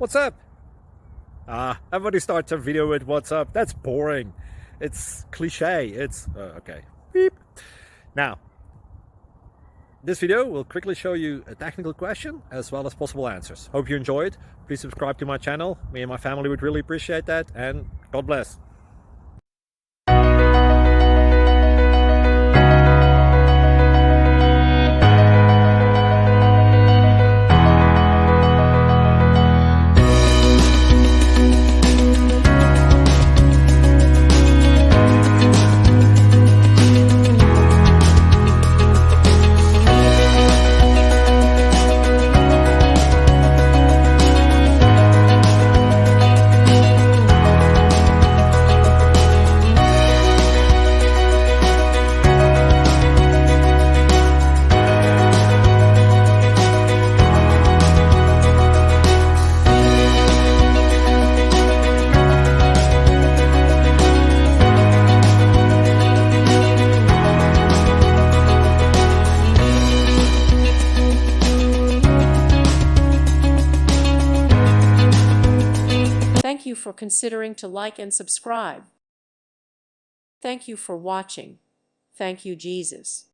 What's up? Everybody starts a video with what's up. That's boring. It's cliche. It's okay. Beep. Now, this video will quickly show you a technical question as well as possible answers. Hope you enjoy it. Please subscribe to my channel. Me and my family would really appreciate that, and God bless. Thank you for considering to like and subscribe. Thank you for watching. Thank you, Jesus.